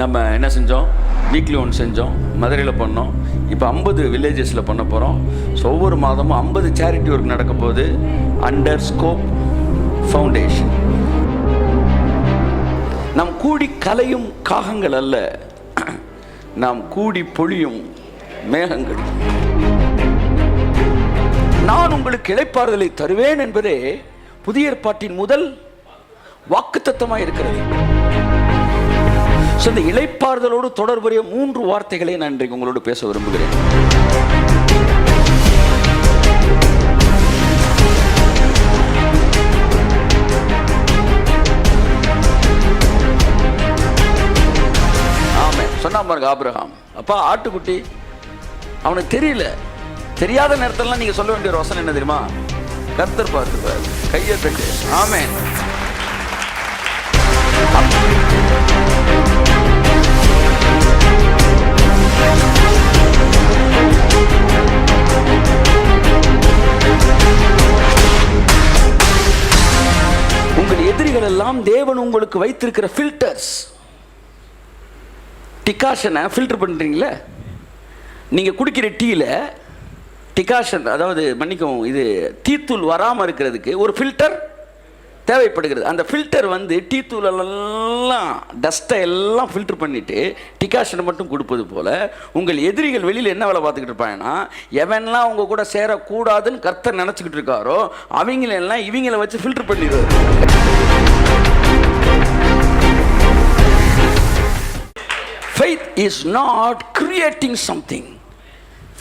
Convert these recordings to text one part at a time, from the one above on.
நம்ம என்ன செஞ்சோம், வீக்லி ஒன் செஞ்சோம், மதுரையில் பண்ணோம். இப்போ 50 வில்லேஜஸில் பண்ண போகிறோம். ஸோ ஒவ்வொரு மாதமும் 50 சேரிட்டி ஒர்க் நடக்க போகுது அண்டர் ஸ்கோப் ஃபவுண்டேஷன். நாம் கூடி கலையும் காகங்கள் அல்ல, நாம் கூடி பொழியும் மேகங்கள். நான் உங்களுக்கு இளைப்பாறுதலை தருவேன் என்பதே புதிய ஏற்பாட்டின் முதல் வாக்குத்தத்தமாக இருக்கிறது. இந்த இளைப்பாறுதலோடு தொடர்புடைய 3 வார்த்தைகளை நான் இன்றைக்கு உங்களோடு பேச விரும்புகிறேன். ஆமென். சொன்னா பாருங்க ஆபிரகாம், அப்பா ஆட்டுக்குட்டி அவனுக்கு தெரியல. தெரியாத நேரத்திலாம் நீங்க சொல்ல வேண்டிய ஒரு வசனம் என்ன தெரியுமா? கர்த்தர் பார்த்துப்பார், கையை தட்டு. ஆமென். உங்கள் எதிரிகள் எல்லாம் தேவன் உங்களுக்கு வைத்திருக்கிற ஃபில்டர்ஸ். டிகாஷனை ஃபில்டர் பண்ணுறீங்களே, நீங்கள் குடிக்கிற டீயில் டிகாஷன், அதாவது மன்னிக்கவும், இது டீத்தூள் வராமல் இருக்கிறதுக்கு ஒரு ஃபில்டர் தேவைப்படுகிறது. அந்த ஃபில்டர் வந்து டீ தூளெல்லாம் டஸ்ட்டை எல்லாம் ஃபில்டர் பண்ணிவிட்டு டிகாஷனை மட்டும் கொடுப்பது போல் உங்கள் எதிரிகள் வெளியில் என்ன வேலை பார்த்துக்கிட்டு இருப்பாங்கன்னா, எவன்லாம் அவங்க கூட சேரக்கூடாதுன்னு கர்த்தர் நினச்சிக்கிட்டு இருக்காரோ அவங்களெல்லாம் இவங்களை வச்சு ஃபில்டர் பண்ணிடுவார். Faith is not creating something.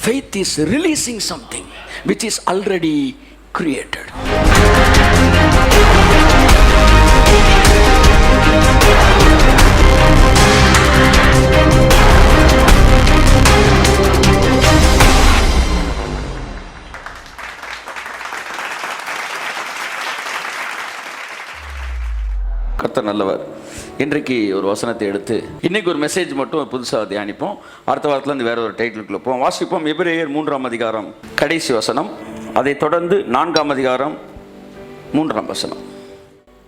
Faith is releasing something which is already created. கர்த்தர் நல்லவர். இன்றைக்கு ஒரு வசனத்தை எடுத்து இன்னைக்கு ஒரு மெசேஜ் மட்டும் புதுசாக தியானிப்போம். அடுத்த வாரத்தில் இருந்து வேற ஒரு டைட்டிலுக்குள்ள போவோம். வாசிப்போம். எபிரேயர் 3ஆம் அதிகாரம் கடைசி வசனம், அதை தொடர்ந்து 4ஆம் அதிகாரம் 3ஆம் வசனம்.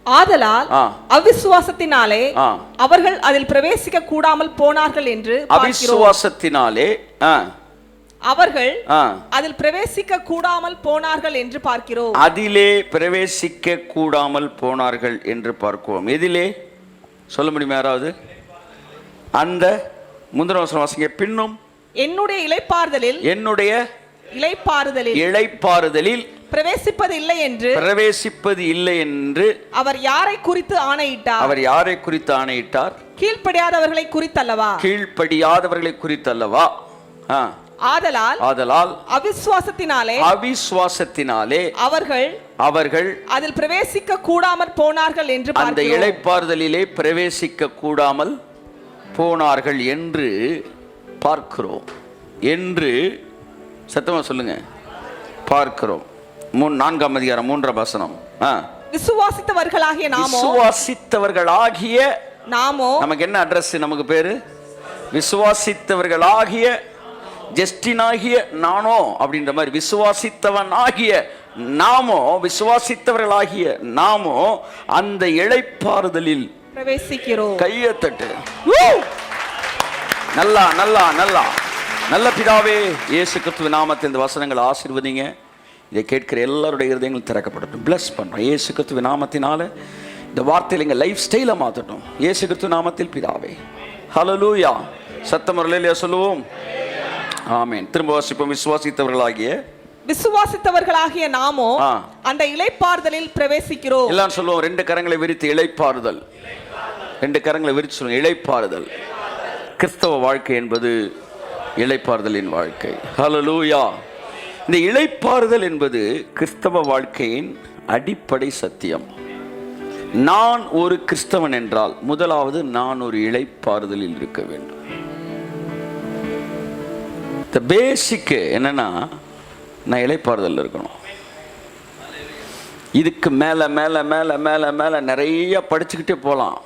ஆதலால் அவிசுவாசத்தினாலே அவர்கள் அதில் பிரவேசிக்க கூடாமல் போனார்கள் என்று அவிசுவாசத்தினாலே அவர்கள் அதில் பிரவேசிக்க கூடாமல் போனார்கள் என்று பார்க்கிறோம். அதிலே பிரவேசிக்க கூடாமல் போனார்கள் என்று பார்க்கிறோம். எதிலே சொல்ல முடியுமா யாராவது? அந்த முந்தின வசனம் வாசிங்க. பின்னும் என்னுடைய இளைப்பாறுதலில் இளைப்பாறுதலில் பிரவேசிப்பது இல்லை என்று அவர் யாரை குறித்து ஆணையிட்டார்? கீழ்ப்படியாதவர்களை குறித்தல்லவா? ஆதலால் அவிசுவாசத்தினாலே அவர்கள் அதில் பிரவேசிக்க கூடாமல் போனார்கள் என்று அந்த இளைப்பாறுதலிலே பிரவேசிக்க கூடாமல் போனார்கள் என்று பார்க்கிறோம். என்று சத்தமா சொல்லுங்க, பார்க்கிறோம். 4ஆம் அதிகாரம் 3ஆம் வசனம். விசுவாசித்தவர்களாகிய நாமோ நமக்கு என்ன அட்ரஸ்? நமக்கு பேரு விசுவாசித்தவர்களாகிய ஜஸ்டினாகிய நானோ அப்படின்ற மாதிரி விசுவாசித்தவர்களாகிய நாமோ அந்த இளைப்பாறுதலில் பிரவேசிக்கிறோம். கையை தட்டு. நல்ல பிதாவே, இயேசு கிறிஸ்துவின் நாமத்தில் இந்த வசனங்களை ஆசீர்வதிங்க. இதை கேட்கிற எல்லாருடைய இருதயங்களும் திறக்கப்படட்டும். பிளஸ் பண்றோம் இயேசு கிறிஸ்துவின் நாமத்தினால. இந்த வார்த்தையில் எங்க லைஃப் ஸ்டைலை மாற்றட்டும் இயேசு கிறிஸ்து நாமத்தில் பிதாவே. ஹல்லேலூயா. சத்தம் அல்லேலூயா சொல்லுவோம். ஆமென். திரும்ப வாசிப்போம். விசுவாசித்தவர்களாகிய நாமோ அந்த இளைப்பாறுதலில் பிரவேசிக்கிறோம். எல்லாம் சொல்லுவோம். 2 கரங்களை விரித்து இளைப்பாறுதல். 2 கரங்களை விரித்து சொல்லுங்க, இளைப்பாறுதல். கிறிஸ்தவ வாழ்க்கை என்பது இளைப்பாறுதலின் வாழ்க்கை. ஹல்லேலூயா. இந்த இளைப்பாறுதல் என்பது கிறிஸ்தவ வாழ்க்கையின் அடிப்படை சத்தியம். நான் ஒரு கிறிஸ்தவன் என்றால் முதலாவது நான் ஒரு இளைப்பாறுதலில் இருக்க வேண்டும். இந்த பேசிக் என்னன்னா, நான் இளைப்பாறுதல் இருக்கணும். இதுக்கு மேலே மேலே மேலே மேலே மேலே நிறைய படிச்சுக்கிட்டே போகலாம்,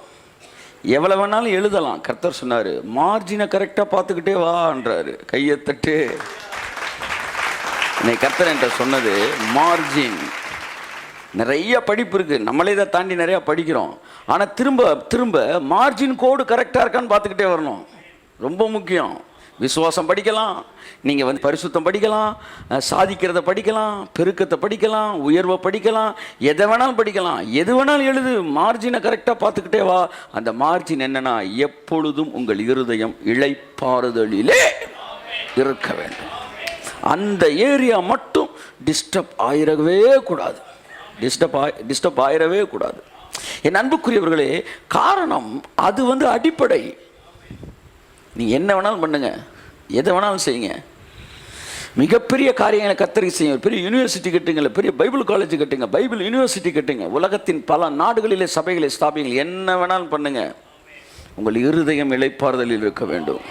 எவ்வளோ வேணாலும் எழுதலாம். கர்த்தர் சொன்னார், மார்ஜினை கரெக்டாக பார்த்துக்கிட்டே வான்றாரு. கையை தட்டு. இன்னைக்கு கர்த்தர் என்கிட்ட சொன்னது மார்ஜின். நிறைய படிப்பு இருக்குது, நம்மளே இதை தாண்டி நிறையா படிக்கிறோம். ஆனால் திரும்ப திரும்ப மார்ஜின் கோடு கரெக்டாக இருக்கான்னு பார்த்துக்கிட்டே வரணும். ரொம்ப முக்கியம். விசுவாசம் படிக்கலாம், நீங்கள் வந்து பரிசுத்தம் படிக்கலாம், சாதிக்கிறத படிக்கலாம், பெருக்கத்தை படிக்கலாம், உயர்வை படிக்கலாம், எதை வேணாலும் படிக்கலாம், எது வேணாலும் எழுது. மார்ஜினை கரெக்டாக பார்த்துக்கிட்டே வா. அந்த மார்ஜின் என்னன்னா, எப்பொழுதும் உங்கள் இருதயம் இளைப்பாறுதலிலே இருக்க வேண்டும். அந்த ஏரியா மட்டும் டிஸ்டர்ப் ஆயிரவே கூடாது. டிஸ்டர்ப் ஆயிரவே கூடாது. என் அன்புக்குரியவர்களே, காரணம் அது வந்து அடிப்படை. நீங்கள் என்ன வேணாலும் பண்ணுங்க, எதை வேணாலும் செய்யுங்க, மிகப்பெரிய காரியங்களை கத்தரிக்கை செய்யுங்க, பெரிய யூனிவர்சிட்டி கட்டுங்க, பெரிய பைபிள் காலேஜ் கட்டுங்க, பைபிள் யூனிவர்சிட்டி கட்டுங்க, உலகத்தின் பல நாடுகளிலே சபைகளை ஸ்தாபிங்கள், என்ன வேணாலும் பண்ணுங்க. உங்கள் இருதயம் இளைப்பாறுதலில் இருக்க வேண்டும்.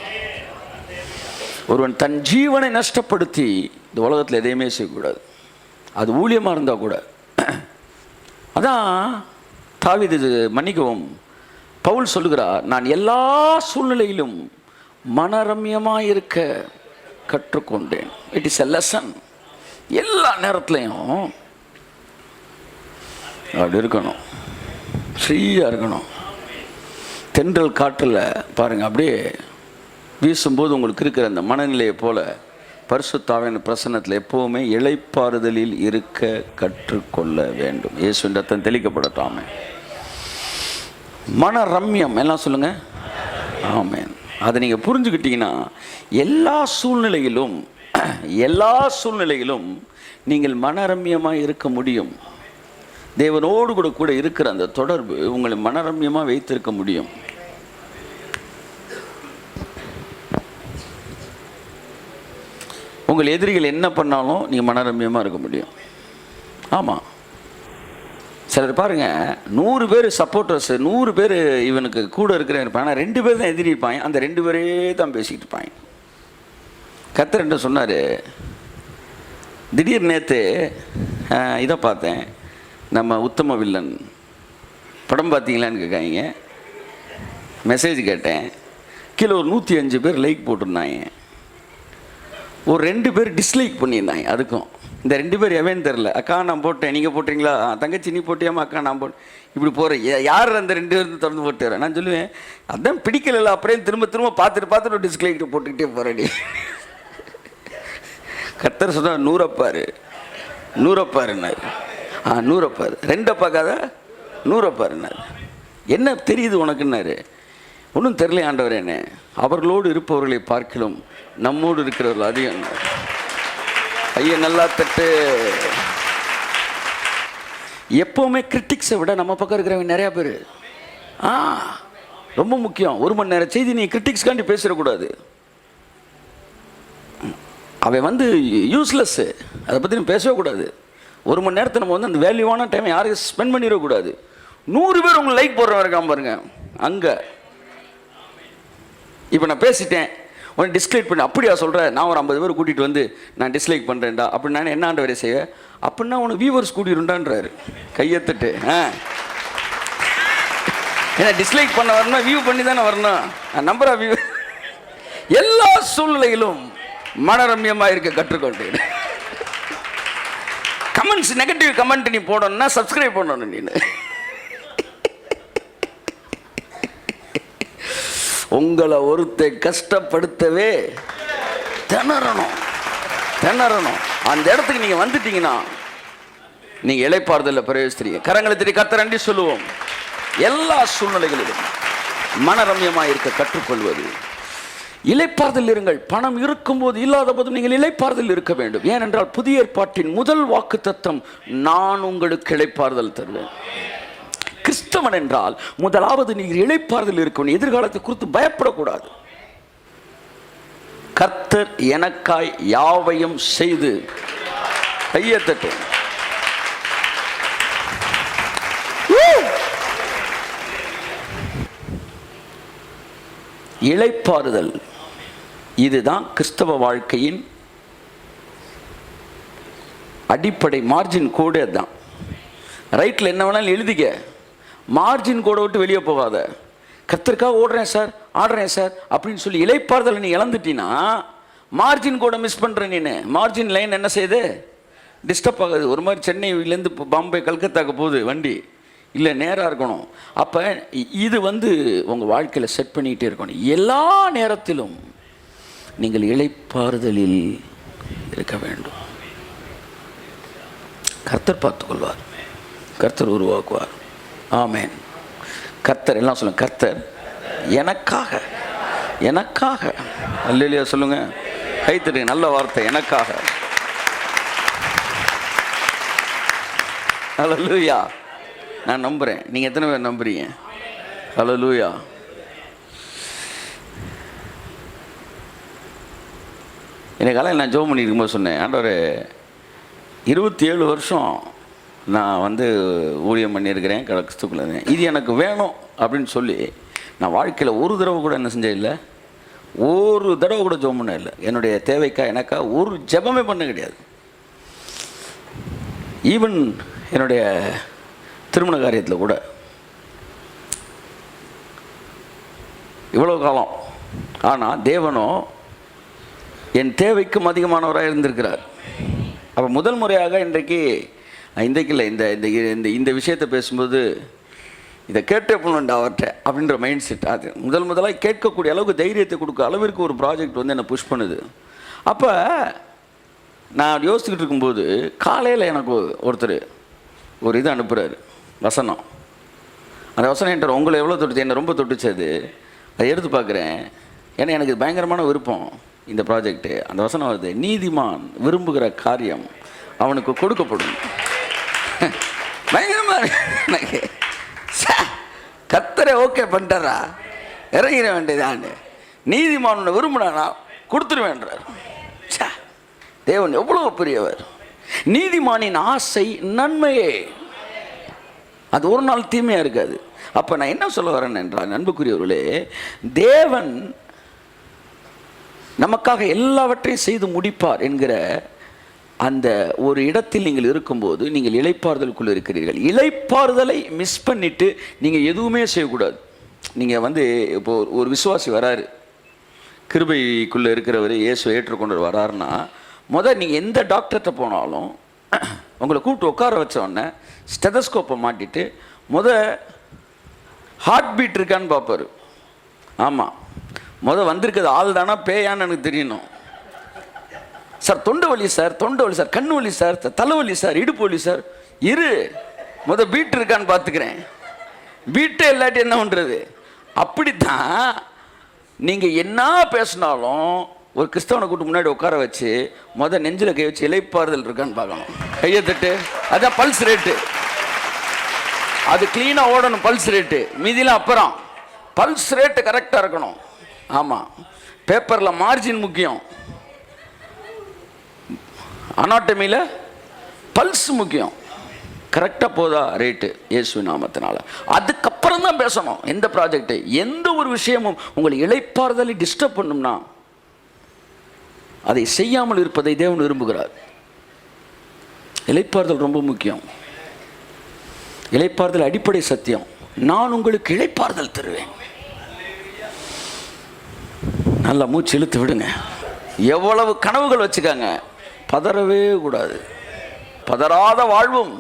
ஒருவன் தன் ஜீவனை நஷ்டப்படுத்தி இந்த உலகத்தில் எதையுமே செய்யக்கூடாது. அது ஊழியமாக இருந்தால் கூட. அதான் தாவீது, மன்னிக்கவும், பவுல் சொல்லுகிறார், நான் எல்லா சூழ்நிலையிலும் மனரம்யமாக இருக்க கற்றுக்கொண்டேன். It is a lesson. எல்லா நேரத்துலையும் அப்படி இருக்கணும், ஃப்ரீயாக இருக்கணும். தென்றல் காற்றில் பாருங்கள், அப்படியே வீசும்போது உங்களுக்கு இருக்கிற அந்த மனநிலையை போல பரிசுத்தாவின் பிரசன்னத்தில் எப்போவுமே இளைப்பாறுதலில் இருக்க கற்றுக்கொள்ள வேண்டும். இயேசுவின் ரத்தம் தெளிக்கப்படட்டாமே. மனரம்யம் எல்லாம் சொல்லுங்க. ஆமென். அதை நீங்கள் புரிஞ்சுக்கிட்டீங்கன்னா எல்லா சூழ்நிலையிலும் நீங்கள் மனரம்யமாக இருக்க முடியும். தேவனோடு கூட இருக்கிற அந்த தொடர்பு உங்களை மனரம்யமாக வைத்திருக்க முடியும். உங்கள் எதிரிகள் என்ன பண்ணாலும் நீங்கள் மனரம்யமாக இருக்க முடியும். ஆமாம். சிலர் பாருங்கள், 100 பேர் சப்போர்ட்டர்ஸ், 100 பேர் இவனுக்கு கூட இருக்கிற இருப்பாங்க, ஆனால் 2 பேர் தான் எதிரி இருப்பாங்க. அந்த 2 பேரே தான் பேசிக்கிட்டு இருப்பாங்க. கர்த்தர் என்ன சொன்னார், திடீர் நேற்று இதை பார்த்தேன், நம்ம உத்தம வில்லன் படம் பார்த்தீங்களான்னு கேட்காங்க. மெசேஜ் கேட்டேன், கீழே ஒரு 105 பேர் லைக் போட்டிருந்தாங்க, ஒரு 2 பேர் டிஸ்லைக் பண்ணியிருந்தாங்க. அதுக்கும் இந்த 2 பேர் எவன்னு தெரில. அக்கா நான் போட்டேன், நீங்கள் போட்டீங்களா, தங்கச்சி நீ போட்டியாமா, அக்கா நான் போட்டேன், இப்படி போகிறேன். யார் அந்த 2 பேர் திறந்து போட்டு நான் சொல்லுவேன், அதான் பிடிக்கல, அப்புறம் திரும்ப பார்த்துட்டு ஒரு டிஸ்லைக் போட்டுக்கிட்டே போகிறேன். கர்த்தர் சொன்னால் 100 பாரு 100 பாருன்னாரு. 100 பாரு, 2 பார்க்காத 100 பாருன்னாரு. என்ன தெரியுது உனக்குன்னாரு. ஒன்றும் தெரியல ஆண்டவர், என்ன அவர்களோடு இருப்பவர்களை பார்க்கலாம் நம்மோடு இருக்கிறவர்கள் அதிகம். ஐயா நல்லா தட்டு. எப்போவுமே கிரிட்டிக்ஸை விட நம்ம பக்கம் இருக்கிறவங்க நிறையா பேர். ரொம்ப முக்கியம். 1 மணி நேரம் செய்தி நீ கிரிட்டிக்ஸ்காண்டி பேசிடக்கூடாது. அவன் வந்து யூஸ்லெஸ்ஸு, அதை பற்றி நம்ம பேசவே கூடாது. 1 மணி நேரத்தை நம்ம வந்து அந்த வேல்யூவான டைமை யாருக்கும் ஸ்பெண்ட் பண்ணிடக்கூடாது. 100 பேர் உங்களுக்கு லைக் போடுறவன் இருக்காம பாருங்க. அங்கே இப்போ நான் பேசிட்டேன், உடனே டிஸ்லைக் பண்ண, அப்படியா சொல்கிறேன், நான் ஒரு 50 பேர் கூட்டிகிட்டு வந்து நான் டிஸ்லைக் பண்ணுறேன்டா அப்படின்னு நான் என்ன ஆண்டு வரை செய்வேன் அப்படின்னா உனக்கு வியூவர்ஸ் கூட்டிடுண்டான்றாரு. கையெத்துட்டு ஏன்னா டிஸ்லைக் பண்ண வரணும், வியூ பண்ணி தானே வரணும். Number of view. எல்லா சூழ்நிலையிலும் மனரம்யமாக இருக்க கற்றுக்கொண்டேன். கமெண்ட்ஸ், நெகட்டிவ் கமெண்ட் நீ போடணும்னா சப்ஸ்கிரைப் பண்ணணும். நீ உங்களை ஒருத்தை கஷ்டப்படுத்தவே திணறணும். அந்த இடத்துக்கு நீங்கள் வந்துட்டீங்கன்னா நீங்கள் இளைப்பாறுதலில் பிரவேசிக்கிறீங்க. கரங்களை திரி கர்த்தர் நன்றி சொல்லுவோம். எல்லா சூழ்நிலைகளிலும் மனரம்யமாக இருக்க கற்றுக்கொள்வது. இளைப்பாறுதல் இருங்கள். பணம் இருக்கும்போது இல்லாத போது நீங்கள் இளைப்பாறுதல் இருக்க வேண்டும். ஏனென்றால் புதிய ஏற்பாட்டின் முதல் வாக்குத்தத்தம், நான் உங்களுக்கு இளைப்பாறுதல் தருவேன். கிறிஸ்தவன் என்றால் முதலாவது நீங்கள் இளைப்பாறுதல் இருக்கணும். எதிர்காலத்தை குறித்து பயப்படக்கூடாது. கர்த்தர் எனக்காய் யாவையும் செய்து கையத்தட்டு. இளைப்பாறுதல் இதுதான் கிறிஸ்தவ வாழ்க்கையின் அடிப்படை. மார்ஜின் கோடு தான். ரைட்டில் என்ன வேணாலும் எழுதிக்க, மார்ஜின் கோடை விட்டு வெளியே போகாத. கர்த்தருக்காக ஓடுறேன் சார், ஆடுறேன் சார் அப்படின்னு சொல்லி இளைப்பாறுதலை நீ இழந்துட்டீங்கன்னா மார்ஜின் கோடை மிஸ் பண்ணுற. நீ மார்ஜின் லைன் என்ன செய்யுது, டிஸ்டர்ப் ஆகுது. ஒரு மாதிரி சென்னையிலேருந்து பாம்பே கல்கத்தாக்கு போகுது வண்டி, இல்லை நேராக இருக்கணும். அப்போ இது உங்கள் வாழ்க்கையில் செட் பண்ணிக்கிட்டே இருக்கணும். எல்லா நேரத்திலும் நீங்கள் இளைப்பாறுதலில் இருக்க வேண்டும். கர்த்தர் பார்த்துக்கொள்வார், கர்த்தர் உருவாக்குவார். ஆமென். கர்த்தர் எல்லாம் சொல்லுங்க, கர்த்தர் எனக்காக, எனக்காக. அல்லேலூயா சொல்லுங்க, கைத்தட்டுங்க, நல்ல வார்த்தை, எனக்காக. அல்லேலூயா. நான் நம்புகிறேன். நீங்கள் எத்தனை பேர் நம்புறீங்க? அல்லேலூயா. எனக்கு காலையில் நான் ஜெபம் பண்ணி இருக்கும்போது சொன்னேன், ஆண்டவரே 27 வருஷம் நான் ஊழியம் பண்ணியிருக்கிறேன், கிறிஸ்துக்குள்ள இது எனக்கு வேணும் அப்படின்னு சொல்லி நான் வாழ்க்கையில் ஒரு தடவை கூட என்ன செஞ்சேன் இல்லை, ஒரு தடவை கூட ஜெபம் பண்ண இல்லை. என்னுடைய தேவைக்கா எனக்கா ஒரு ஜெபமே பண்ண கிடையாது. ஈவன் என்னுடைய திருமண காரியத்தில் கூட இவ்வளோ காலம். ஆனால் தேவனோ என் தேவைக்கும் அதிகமானவராக இருந்திருக்கிறார். அப்போ முதல் முறையாக இன்றைக்கு இல்லை, இந்த விஷயத்தை பேசும்போது இதை கேட்டே போகணுண்டா அவர்கிட்ட அப்படின்ற மைண்ட் செட். அது முதலாக கேட்கக்கூடிய அளவுக்கு தைரியத்தை கொடுக்க அளவிற்கு ஒரு ப்ராஜெக்ட் என்னை புஷ் பண்ணுது. அப்போ நான் யோசிச்சுக்கிட்டு இருக்கும்போது காலையில் எனக்கு ஒருத்தர் ஒரு இது அனுப்புகிறாரு, வசனம். அந்த வசனம் என்கிட்ட உங்களை எவ்வளோ தொட்டுச்சு, என்னை ரொம்ப தொட்டுச்சு. அதை எடுத்து பார்க்குறேன். ஏன்னா எனக்கு பயங்கரமான விருப்பம் இந்த ப்ராஜெக்டு. அந்த வசனம் வருது, நீதிமான் விரும்புகிற காரியம் அவனுக்கு கொடுக்கப்படும். பயங்கரமாக எனக்கு கர்த்தரை ஓகே பண்ணிட்டாரா, இறங்கிட வேண்டியதான். நீதிமான் உன்னை விரும்பினானா கொடுத்துருவேன்றார். தேவன் எவ்வளோ பெரியவர். நீதிமானின் ஆசை நன்மையே, அது ஒரு நாள் தீமையாக இருக்காது. அப்போ நான் என்ன சொல்ல வரேன் என்றால், அன்புக்குரியவர்களே, தேவன் நமக்காக எல்லாவற்றையும் செய்து முடிப்பார் என்கிற அந்த ஒரு இடத்தில் நீங்கள் இருக்கும்போது நீங்கள் இளைப்பாறுதலுக்குள்ளே இருக்கிறீர்கள். இளைப்பாறுதலை மிஸ் பண்ணிவிட்டு நீங்கள் எதுவுமே செய்யக்கூடாது. நீங்கள் இப்போ ஒரு விசுவாசி வராரு, கிருபைக்குள்ளே இருக்கிறவர், இயேசுவை ஏற்றுக்கொண்டு வராருன்னா, நீங்கள் எந்த டாக்டர்கிட்ட போனாலும் உங்களை கூப்பிட்டு உட்கார வச்ச உடனே ஸ்டெதஸ்கோப்பை மாட்டிட்டு ஹார்ட் பீட் இருக்கான்னு பார்ப்பார். ஆமாம், வந்திருக்கிறது ஆள் தானா பேயான்னு எனக்கு தெரியணும். சார் தொண்டை வலி சார், கண்ணு வலி சார், தலைவலி சார், இடுப்பு வலி சார், பீட் இருக்கான்னு பார்த்துக்கிறேன். பீட்டே இல்லாட்டி என்ன பண்ணுறது? அப்படித்தான் நீங்கள் என்ன பேசினாலும் ஒரு கிறிஸ்தவனை கூட்டு முன்னாடி உட்கார வச்சு நெஞ்சில் கை வச்சு இளைப்பாறுதல் இருக்கான்னு பார்க்கணும். கையை தட்டு, அதான் பல்ஸ் ரேட்டு. அது கிளீனாக ஓடணும் பல்ஸ் ரேட்டு. மீதிலாம் அப்புறம் பல்ஸ் ரேட்டு கரெக்டாக இருக்கணும். ஆமாம், பேப்பரில் மார்ஜின் முக்கியம், அனாட்டமியில் பல்ஸ் முக்கியம். கரெக்டாக போதா ரேட்டு இயேசு நாமத்தினால. அதுக்கப்புறம் தான் பேசணும். எந்த ப்ராஜெக்டு, எந்த ஒரு விஷயமும் உங்களை இளைப்பாறுதலை டிஸ்டர்ப் பண்ணும்னா அதை செய்யாமல் இருப்பதை தேவன் விரும்புகிறார். இளைப்பாறுதல் ரொம்ப முக்கியம். இளைப்பாறுதல் அடிப்படை சத்தியம். நான் உங்களுக்கு இளைப்பாறுதல் தருவேன். நல்லா மூச்சு இழுத்து விடுங்க. எவ்வளவு கனவுகள் வச்சுக்காங்க, பதறவே கூடாது. பதறாத வாழ்வும்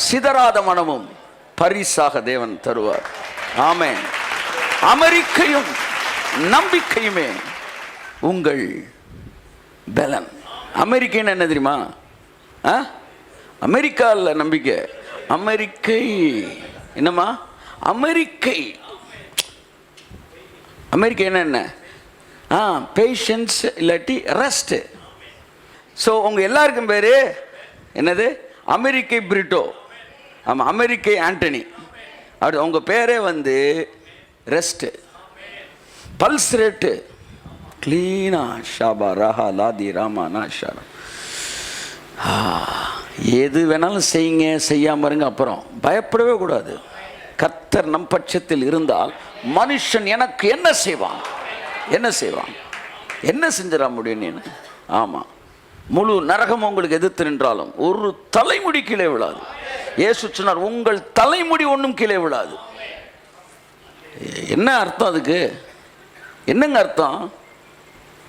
சிதறாத மனமும் பரிசாக தேவன் தருவார். ஆமென். அமெரிக்கையும் நம்பிக்கையுமே உங்கள் பலன். அமெரிக்கைன்னு என்ன தெரியுமா? அமெரிக்காவில் நம்பிக்கை, அமெரிக்கை என்னம்மா? அமெரிக்கை. அமெரிக்கா என்ன? பேஷன்ஸ் இல்லாட்டி ரெஸ்ட். ஸோ உங்கள் எல்லாருக்கும் பேர் என்னது? அமெரிக்கை பிரிட்டோ. ஆமாம், அமெரிக்கை ஆண்டனி. அப்படி உங்கள் பேரே ரெஸ்ட்டு. பல்ஸ் ரேட்டு கிளீனா ஷாபா ரஹா லாதி ராமா நாஷா. எது வேணாலும் செய்யுங்க, செய்யாமல் இருங்க. அப்புறம் பயப்படவே கூடாது. கர்த்தர் நம் பட்சத்தில் இருந்தால் மனுஷன் எனக்கு என்ன செய்வான்? என்ன செய்வான்? என்ன செஞ்சிட முடியும் நீ? ஆமாம், முழு நரகம் உங்களுக்கு எதிர்த்து நின்றாலும் ஒரு தலைமுடி கீழே விழாது. இயேசு சொன்னார், உங்கள் தலைமுடி ஒன்றும் கீழே விழாது. என்ன அர்த்தம் அதுக்கு? என்னங்க அர்த்தம்?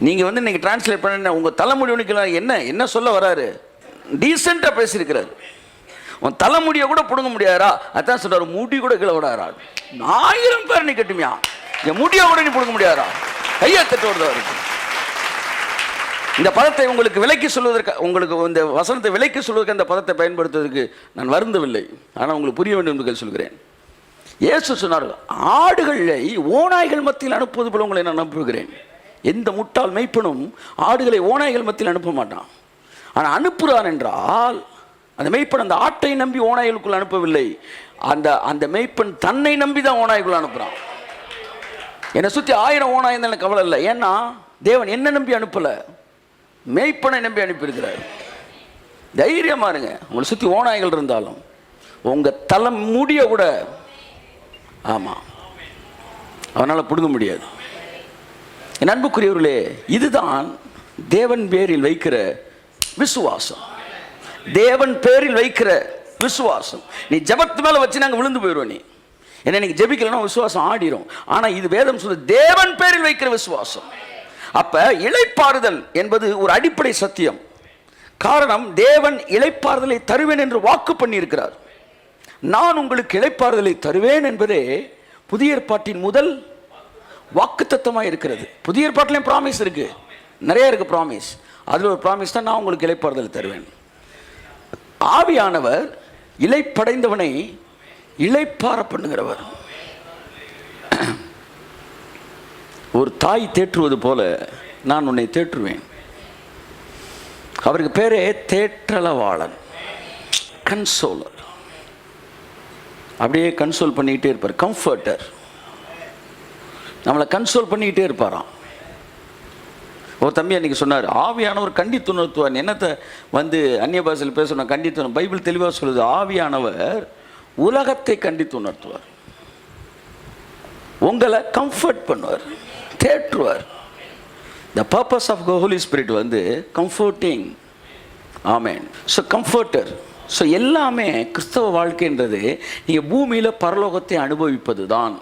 நீங்கள் இன்னைக்கு டிரான்ஸ்லேட் பண்ண உங்கள் தலைமுடி ஒன்று கீழே என்ன சொல்ல வராரு? டீசெண்டாக பேசியிருக்கிறார். உன் தலைமுடியை கூட பிடுங்க முடியாதா? அதான் சொல்றாரு, முடி கூட கீழே விடாரா. 1000 பேர் நீ கட்டுமியா, என் முடியை கூட நீ பிடுங்க முடியாதா? கையை தட்டு வருதா இருக்கு. இந்த பதத்தை உங்களுக்கு விலைக்கு சொல்வதற்கு, உங்களுக்கு இந்த வசனத்தை விலைக்கு சொல்வதற்கு அந்த பதத்தை பயன்படுத்துவதற்கு நான் வருந்தவில்லை. ஆனால் உங்களுக்கு புரிய வேண்டும் என்று சொல்கிறேன். இயேசு சொன்னார்கள், ஆடுகளை ஓநாய்கள் மத்தியில் அனுப்புவது போல உங்களை நான் அனுப்புகிறேன். எந்த முட்டாள் மெய்ப்பனும் ஆடுகளை ஓநாய்கள் மத்தியில் அனுப்ப மாட்டான். ஆனால் அனுப்புகிறான் என்றால் அந்த மெய்ப்பன் அந்த ஆட்டை நம்பி ஓநாய்களுக்குள் அனுப்பவில்லை. அந்த மெய்ப்பன் தன்னை நம்பி தான் ஓநாய்க்குள் அனுப்புகிறான். என்னை சுற்றி 1000 ஓநாய் இருந்தால் எனக்கு கவலை இல்லை. ஏன்னா தேவன் என்ன நம்பி அனுப்பலை, மெய்ப்பனை நம்பி அனுப்பியிருக்கிறார். தைரியமா இருங்க. உங்களை சுற்றி ஓநாய்கள் இருந்தாலும் உங்கள் தலை முடிய கூட ஆமாம் அவனால் பிடுங்க முடியாது. என் அன்புக்குரியவர்களே, இதுதான் தேவன் பேரில் வைக்கிற விசுவாசம். தேவன் பேரில் வைக்கிற விசுவாசம். நீ ஜபத்து மேலே வச்சு நாங்கள் விழுந்து போயிடுவோம். நீ என்ன நீங்க ஜெபிக்கலன்னா விசுவாசம் ஆடிரும். ஆனால் இது வேதம் சொல்லுது, தேவன் பேரில் வைக்கிற விசுவாசம். அப்ப இளைப்பாறுதல் என்பது ஒரு அடிப்படை சத்தியம். காரணம், தேவன் இளைப்பாறுதலை தருவேன் என்று வாக்கு பண்ணி இருக்கிறார். நான் உங்களுக்கு இளைப்பாறுதலை தருவேன் என்பதே புதிய ஏற்பாட்டின் முதல் வாக்குத்தத்தமாக இருக்கிறது. புதிய ஏற்பாட்டிலையும் ப்ராமிஸ் இருக்கு, நிறைய இருக்கு ப்ராமிஸ். அதில் ஒரு ப்ராமிஸ் தான், நான் உங்களுக்கு இளைப்பாறுதலை தருவேன். ஆவியானவர் இளைப்படைந்தவனை இளைப்பாற பண்ணுகிறவர். ஒரு தாய் தேற்றுவது போல நான் உன்னை தேற்றுவேன். அவருக்கு பேரே தேற்றளவாளன், கன்சோலர். அப்படியே கன்சோல் பண்ணிக்கிட்டே இருப்பார், கம்ஃபர்டர். நம்மளை கன்சோல் பண்ணிக்கிட்டே இருப்பாராம். ஒரு தம்பி அன்றைக்கி சொன்னார், ஆவியானவர் கண்டித்துணர்த்துவார். என்னத்தை அந்நிய பாஷையில் பேச சொன்ன கண்டித்து, பைபிள் தெளிவாக சொல்லுது, ஆவியானவர் உலகத்தை கண்டித்துணர்த்துவார், உங்களை கம்ஃபர்ட் பண்ணுவார், தேற்றுவார். The purpose of the Holy Spirit comforting. Amen. So comforter. So எல்லாமே கிறிஸ்தவ வாழ்க்கைன்றது நீங்கள் பூமியில் பரலோகத்தை அனுபவிப்பது தான்.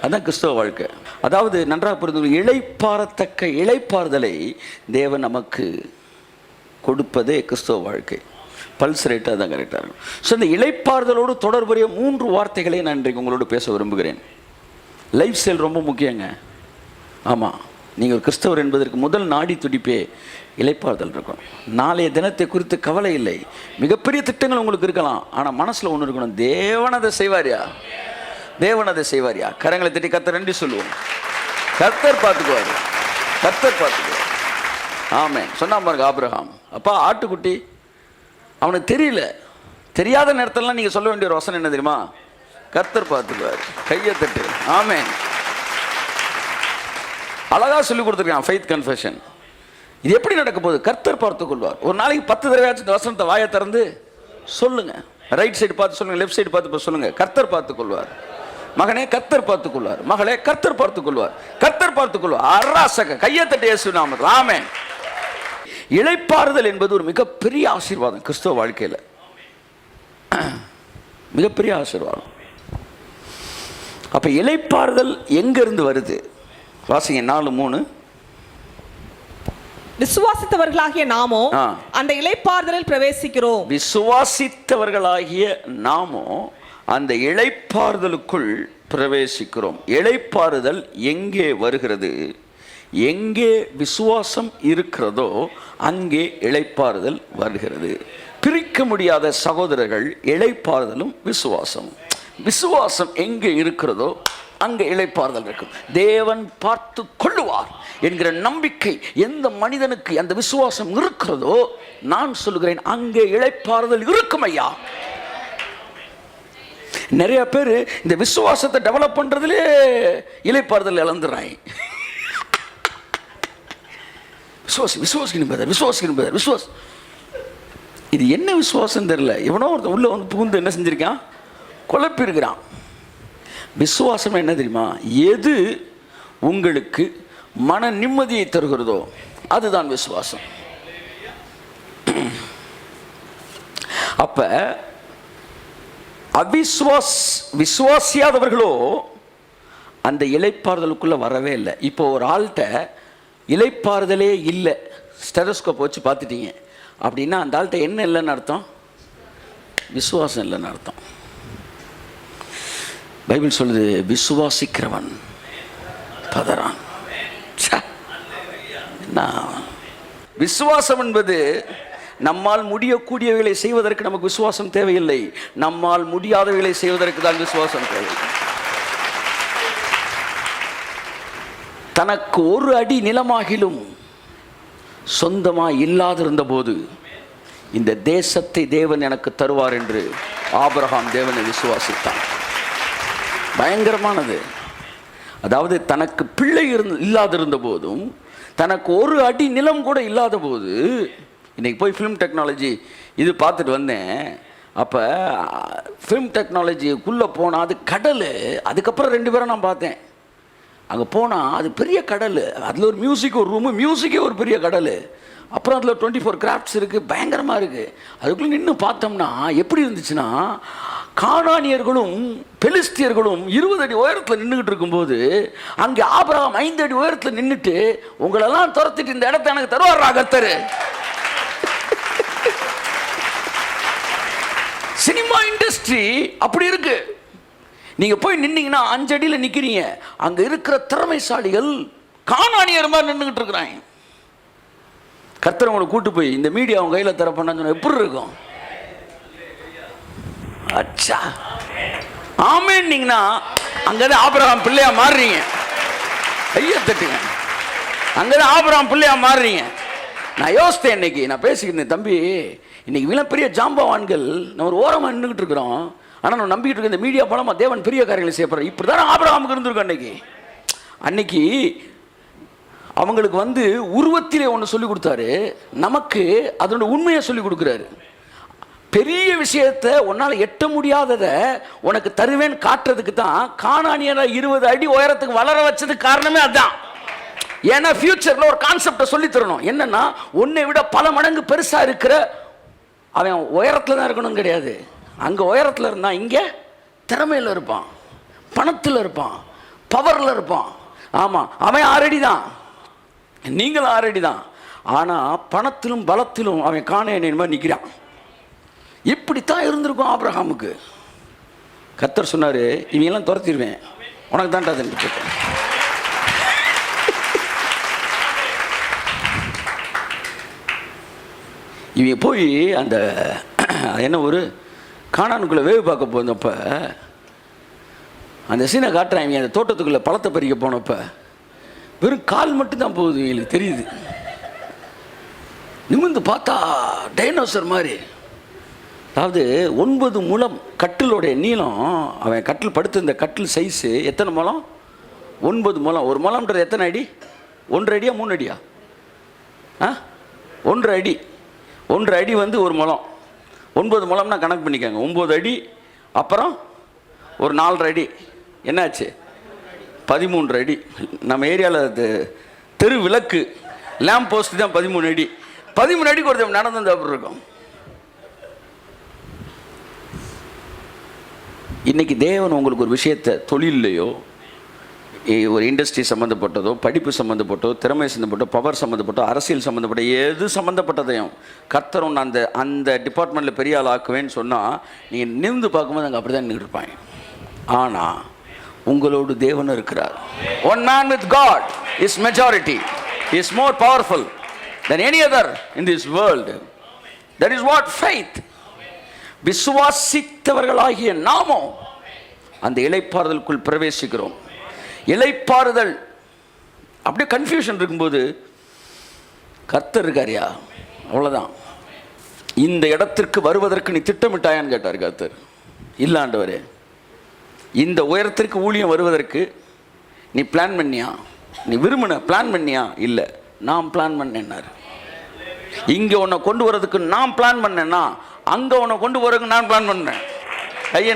அதுதான் கிறிஸ்தவ வாழ்க்கை. அதாவது நன்றாக புரிந்து, இளைப்பாறத்தக்க இளைப்பாறுதலை தேவன் நமக்கு கொடுப்பதே கிறிஸ்தவ வாழ்க்கை. பல்ஸ் ரேட்டு அதான் கரெக்டாக இருக்கும். ஸோ இந்த இளைப்பாறுதலோடு தொடர்புடைய 3 வார்த்தைகளை நான் இன்றைக்கு உங்களோடு பேச விரும்புகிறேன். லைஃப் ஸ்டைல் ரொம்ப முக்கியங்க. ஆமாம், நீங்கள் ஒரு கிறிஸ்தவர் என்பதற்கு முதல் நாடி துடிப்பே இளைப்பாறுதல் இருக்கும். நாளைய தினத்தை குறித்து கவலை இல்லை. மிகப்பெரிய திட்டங்கள் உங்களுக்கு இருக்கலாம், ஆனால் மனசில் ஒன்று இருக்கணும், தேவன் அதை செய்வாரியா, தேவன் அதை செய்வாரியா. கரங்களை தட்டி கர்த்தர் நன்றி சொல்லுவோம். கர்த்தர் பார்த்துக்குவார், கர்த்தர் பார்த்துக்குவார். ஆமென். சொன்னா பாருங்க ஆபிரகாம், அப்பா ஆட்டுக்குட்டி, அவனுக்கு தெரியல, தெரியாத நேரத்திலலாம் நீங்கள் சொல்ல வேண்டிய ஒரு வசனம் என்ன தெரியுமா? கர்த்தர் பார்த்துக்குவார். கையை தட்டு. ஆமென். அழகாக சொல்லி கொடுத்துருக்கான் ஃபெய்த் கன்ஃபெஷன். இது எப்படி நடக்க போகுது? கர்த்தர் பார்த்து கொள்வார். ஒரு நாளைக்கு 10 தடவையாச்சும் இந்த வசனத்தை வாயை திறந்து சொல்லுங்க. ரைட் சைடு பார்த்து சொல்லுங்க, லெஃப்ட் சைடு பார்த்து சொல்லுங்க. கர்த்தர் பார்த்து கொள்வார். மகனே கர்த்தர் பார்த்துக் கொள்வார், மகளே கர்த்தர் பார்த்துக் கொள்வார், கர்த்தர் பார்த்துக் கொள்வார். அராசக கையை தட்டி இயேசு நாமத்தில். ஆமென். இளைப்பாறுதல் என்பது ஒரு மிகப்பெரிய ஆசீர்வாதம் கிறிஸ்தவ வாழ்க்கையில், மிகப்பெரிய ஆசீர்வாதம். அப்ப இளைப்பாறுதல் எங்கிருந்து வருது? வாசிங்க 4:3. விசுவாசித்தவர்களாகிய நாமோ அந்த இளைப்பாறுதலில் பிரவேசிக்கிறோம். விசுவாசித்தவர்களாகிய நாமோ அந்த இளைப்பாறுதலுக்குள் பிரவேசிக்கிறோம். இளைப்பாறுதல் எங்கே வருகிறது? எங்கே விசுவாசம் இருக்கிறதோ அங்கே இளைப்பாறுதல் வருகிறது. பிரிக்க முடியாத சகோதரர்கள் இளைப்பாறுதலும் விசுவாசம். விசுவாசம் எங்கே இருக்கிறதோ அங்கே இளைப்பாறுதல் இருக்கும். தேவன் பார்த்து கொள்ளுவார் என்கிற நம்பிக்கை எந்த மனிதனுக்கு அந்த விசுவாசம் இருக்கிறதோ, நான் சொல்லுகிறேன், அங்கே இளைப்பாறுதல் இருக்கும் ஐயா. நிறைய பேர் இந்த விசுவாசத்தை டெவலப் பண்றதுலே இளைப்பாறுதல் இழந்துறாங்க. விசுவாஸ் இது என்ன விசுவாசம் தெரியல. எவனோ ஒருத்தன் உள்ள புகுந்து என்ன செஞ்சிருக்கான்? குழப்பி இருக்கிறான். விசுவாசம் என்ன தெரியுமா? எது உங்களுக்கு மன நிம்மதியை தருகிறதோ அதுதான் விசுவாசம். அப்ப விசுவாசியாதவர்களோ அந்த இளைப்பாறுதலுக்குள்ள வரவே இல்லை. இப்போ ஒரு ஆள்கிட்ட இளைப்பாறுதலே இல்லை, ஸ்டெதோஸ்கோப் வச்சு பார்த்துட்டீங்க அப்படின்னா அந்த ஆள்கிட்ட என்ன இல்லைன்னு அர்த்தம்? விசுவாசம் இல்லைன்னு அர்த்தம். பைபிள் சொல்லுது விசுவாசிக்கிறவன் பதறான். விசுவாசம் என்பது நம்மால் முடியக்கூடியவைகளை செய்வதற்கு நமக்கு விசுவாசம் தேவையில்லை, நம்மால் முடியாதவைகளை செய்வதற்கு தான் விசுவாசம் தேவை. தனக்கு ஒரு அடி நிலமாகிலும் சொந்தமாய் இல்லாதிருந்த போது இந்த தேசத்தை தேவன் எனக்கு தருவார் என்று ஆபிரகாம் தேவனை விசுவாசித்தான். பயங்கரமானது. அதாவது தனக்கு பிள்ளை இல்லாதிருந்த போதும், தனக்கு ஒரு அடி நிலம் கூட இல்லாத போது, இன்றைக்கி போய் ஃபிலிம் டெக்னாலஜி இது பார்த்துட்டு வந்தேன். அப்போ ஃபிலிம் டெக்னாலஜிக்குள்ளே போனால் அது கடல். அதுக்கப்புறம் 2 பேரை நான் பார்த்தேன். அங்கே போனால் அது பெரிய கடல், அதில் ஒரு மியூசிக், ஒரு ரூமு, மியூசிக்கே ஒரு பெரிய கடல். அப்புறம் அதில் 24 கிராஃப்ட்ஸ் இருக்குது, பயங்கரமாக இருக்குது. அதுக்குள்ளே நின்று பார்த்தோம்னா எப்படி இருந்துச்சுன்னா, கானானியர்களும் பெலிஸ்தியர்களும் 20 அடி உயரத்தில் நின்றுக்கிட்டு இருக்கும்போது, அங்கே ஆபிரகாம் 5 அடி உயரத்தில் நின்றுட்டு, உங்களெல்லாம் துரத்திட்டு இந்த இடத்த எனக்கு தருவாரா கர்த்தர். சினிமா இண்டஸ்ட்ரி அப்படி இருக்கு. நீங்க போய் நின்னீங்கன்னா 5 அடியில் நிக்கிறீங்க, அங்க இருக்கிற திறமைசாலிகள் கானானியர் மாதிரி நின்றுகிட்டு இருக்கிறாங்க. கர்த்தர் உங்களை கூட்டு போய் இந்த மீடியா அவங்க கையில் தரப்பண்ணா எப்படி இருக்கும்? அச்சா ஆமேன்னீங்கன்னா அங்கதான் ஆபிரகாம் பிள்ளையா மாறுறீங்க. ஐயா தட்டுங்க, அங்கதான் ஆபிரகாம் பிள்ளையா மாறுறீங்க. நான் யோசித்தேன், இன்னைக்கு நான் பேசிக்கிட்டேன், தம்பி இன்னைக்கு இவ்வளவு பெரிய ஜாம்பவான்கள் நம்ம ஒரு ஓரமாக நின்றுகிட்டு இருக்கிறோம். ஆனால் நம்ம நம்பிக்கிட்டு இருக்க இந்த மீடியா மூலமாக தேவன் பெரிய காரியங்களை செய்யப்படுற. இப்படி தானே ஆபிரகாமுக்கு இருந்திருக்கோம். அன்னைக்கு அவங்களுக்கு உருவத்திலே ஒன்று சொல்லி கொடுத்தாரு, நமக்கு அதோட உண்மையை சொல்லி கொடுக்குறாரு. பெரிய விஷயத்தை உன்னால் எட்ட முடியாததை உனக்கு தருவேன் காட்டுறதுக்கு தான் கானானியரை 20 அடி உயரத்துக்கு வளர வச்சதுக்கு காரணமே அதுதான். ஏன்னா ஃபியூச்சரில் ஒரு கான்செப்டை சொல்லி தரணும். என்னன்னா, உன்னை விட பல மடங்கு பெருசாக இருக்கிற அவன் உயரத்தில் தான் இருக்கணும் கிடையாது. அங்கே உயரத்தில் இருந்தால் இங்கே திறமையில் இருப்பான், பணத்தில் இருப்பான், பவரில் இருப்பான். ஆமாம், அவன் 6 அடி தான், நீங்களும் 6 அடி தான். ஆனால் பணத்திலும் பலத்திலும் அவன் காணேன் மாதிரி நிற்கிறான். இப்படித்தான் இருந்திருக்கும் ஆபிரகாமுக்கு. கர்த்தர் சொன்னார், இவங்கெல்லாம் துரத்திடுவேன், உனக்கு தான்டா தந்துட்டு. இவங்க போய் அந்த என்ன ஒரு கானானுக்குள்ளே வேவு பார்க்க போனப்ப அந்த சீனை காட்டுறாங்க. அந்த தோட்டத்துக்குள்ளே பழத்தை பறிக்க போனப்ப வெறும் கால் மட்டும்தான் போகுது, எங்களுக்கு தெரியுது. நிமிர்ந்து பார்த்தா டைனோசர் மாதிரி. அதாவது 9 முழம் கட்டிலோடைய நீளம். அவன் கட்டில் படுத்து இந்த கட்டில் சைஸு எத்தனை முழம்? 9 முழம். ஒரு முழம்ன்றது எத்தனை அடி? 1 அடியா 3 அடியா? 1 அடி. 1 அடி 1 முழம். 9 முழம்னா கணக்கு பண்ணிக்கோங்க. 9 அடி, அப்புறம் ஒரு 4 அடி, என்னாச்சு? 13 அடி. நம்ம ஏரியாவில் தெரு விளக்கு லேம்ப் போஸ்ட் தான் 13 அடி. 13 அடிக்கு ஒருத்தர் நடந்து அப்படி இருக்கும். இன்னைக்கு தேவன் உங்களுக்கு ஒரு விஷயத்தை, தொழிலையோ ஒரு இண்டஸ்ட்ரி சம்மந்தப்பட்டதோ, படிப்பு சம்மந்தப்பட்டோ, திறமை சம்மந்தப்பட்டோ, பவர் சம்மந்தப்பட்டோ, அரசியல் சம்மந்தப்பட்ட எது சம்மந்தப்பட்டதையும் கர்த்தர் ஒன்று அந்த டிபார்ட்மெண்ட்டில் பெரிய ஆள் ஆக்குவேன்னு சொன்னால் நீங்கள் நிமிர்ந்து பார்க்கும்போது அங்கே அப்படி தான் நின்று இருப்பாங்க. ஆனால் உங்களோடு தேவன் இருக்கிறார். One man with God is majority. He is more powerful than any other in this world. That is what faith. விசுவாசித்தவர்களாகிய நாமோ அந்த இளைப்பாறுதலுக்குள் பிரவேசிக்கிறோம். இளைப்பாறுதல் அப்படியே கன்ஃபியூஷன் இருக்கும்போது கர்த்தர் இருக்காரியா, அவ்வளோதான். இந்த இடத்திற்கு வருவதற்கு நீ திட்டமிட்டாயான்னு கேட்டார் கர்த்தர். இல்லாண்டவரே, இந்த உயரத்திற்கு ஊழியம் வருவதற்கு நீ பிளான் பண்ணியா? நீ விரும்பின பிளான் பண்ணியா? இல்லை, நான் பிளான் பண்ணேன்னாரு. இங்கே உன்னை கொண்டு வரதுக்கு நான் பிளான் பண்ணேன்னா, அங்கே உன்னை கொண்டு வரதுக்கு நான் பிளான் பண்ணேன். ஐயா